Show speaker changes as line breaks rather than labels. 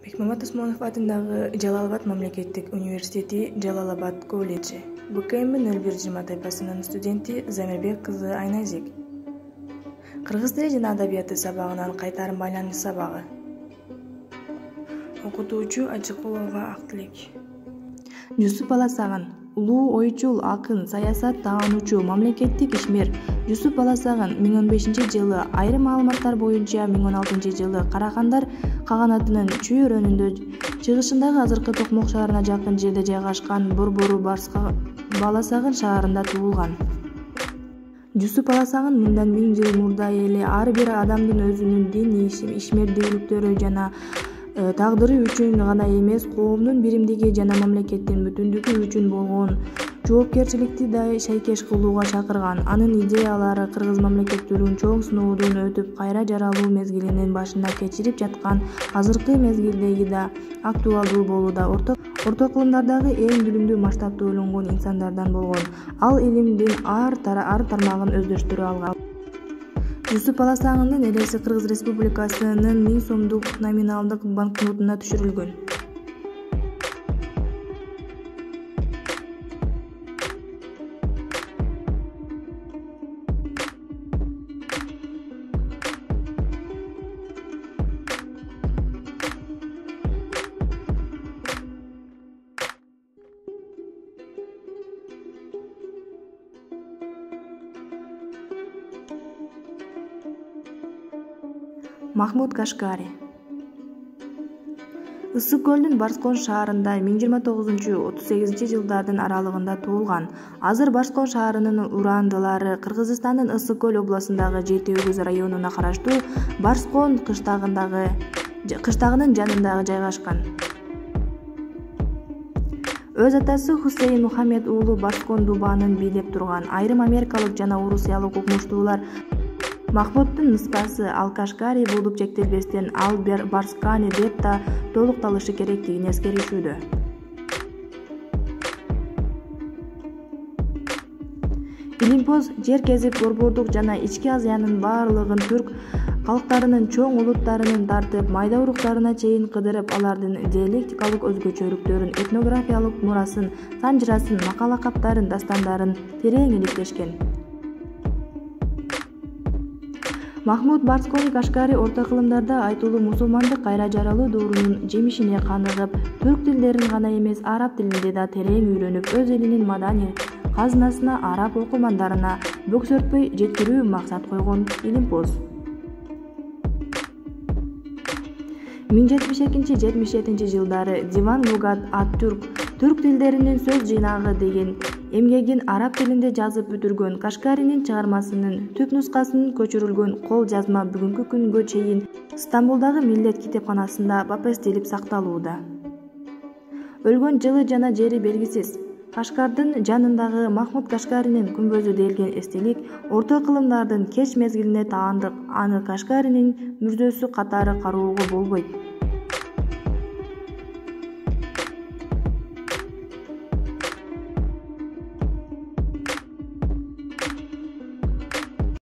Бекмамат Осмонов атындагы Жалал-Абад мамлекеттик университети Жалал-Абад колледжи. БКМ 0120 тайпасынын студенти Замирбек кызы Айназик. Кыргыз тили жана адабияты сабагынан кайтарым байланыш сабагы. Окутуучу Ажыкулова Актилек. Жусуп Баласагын улуу ойчул, акын, саясат таануучу, мамлекеттик ишмер Жусуп Баласагын 2015-жылы айрым маалыматтар боюнча 2016-жылы Карахандар каганатынын чүйөрөнүндө чыгышындагы азыркы Токмок шаарына жакын жерде жайгашкан Борбору Баласагын шаарында туулган. Жусуп Баласагын мындан 1000 жыл мурда эле ар бир адамдын өзүнүн диний ишмердүүлүктөрү жана тагдыры үчүн гана эмес, коомдун биримдиги жана мамлекеттин бүтүндүгү үчүн болгон жоопкерчиликти да шайкеш кылууга чакырган. Анын идеялары кыргыз мамлекеттүүлүгүн чоң сыноодон өтүп, кайра жаралуу мезгилинин башында кечирип жаткан азыркы мезгилдеги да актуалдуу болууда. Орто кылымдардагы эң билимдүү масштабта ойлонгон инсандардан болгон. Ал илимдин ар тармагын өздөштүрө алган. Жусуп Баласагындын элеси Кыргыз Республикасынын 1000 сомдук номиналдык банкнотуна түшүрүлгөн. Махмуд Кашкари. Ысык көлдүн Барскон шаарында 1029-38 жылдардын аралыгында туулган. Азыр Барскон шаарынын урандылары Кыргызстандын Ысык көл областындагы Жети Өгүз районуна караштуу Барскон кыштагынын жанында жайгашкан. Өз атасы Хусейн Мухаммед уулу Барскон дубанын бийлеп турган. Айрым америкалык жана орусиялык окумуштуулар Махмуддун ныскасы Ал-Кашкари болуп чектелбестен ал Барскани деп да толукталышы керектигин эскеришүүдө. Илимпоз жер кезип борбордук жана ички Азиянын баардыгын түрк калктарынын чоң улуттарынын тартып, майда уруктарына чейин кыдырып, алардын диалектикалык өзгөчөлүктөрүн, этнографиялык мурасын, санжырасын, макала-каптарын, дастандарын терең иликтешкен. Махмуд Барскони Кашкари орто кылымдарда айтылуу мусулмандык кайра жаралуу доорунун жемишине каныгып, түрк тилдерин гана эмес, араб тилинде да терең үйрөнүп, өз элинин маданий казынасына араб окумандарына бөксөртпөй жеткирүү максат койгон Илимпоз. 1072-77 жылдары Диван Лугат түрк тилдеринин сөз жыйнагы деген эмгегин араб тилинде жазып бүтүргөн. Кашкаринин чыгармасынын түп нускасынын көчүрүлгөн кол жазма бүгүнкү күнгө чейин Стамбулдагы Миллет китепканасында бапестелип сакталууда. Өлгөн жылы жана жери белгисиз. Кашкардын жанындагы Махмуд Кашкаринин күмбөзү делген эстелик орто кылымдардын кеч мезгилине таандык. Аны Кашкаринин мүрзөсү катары кароого болбойт.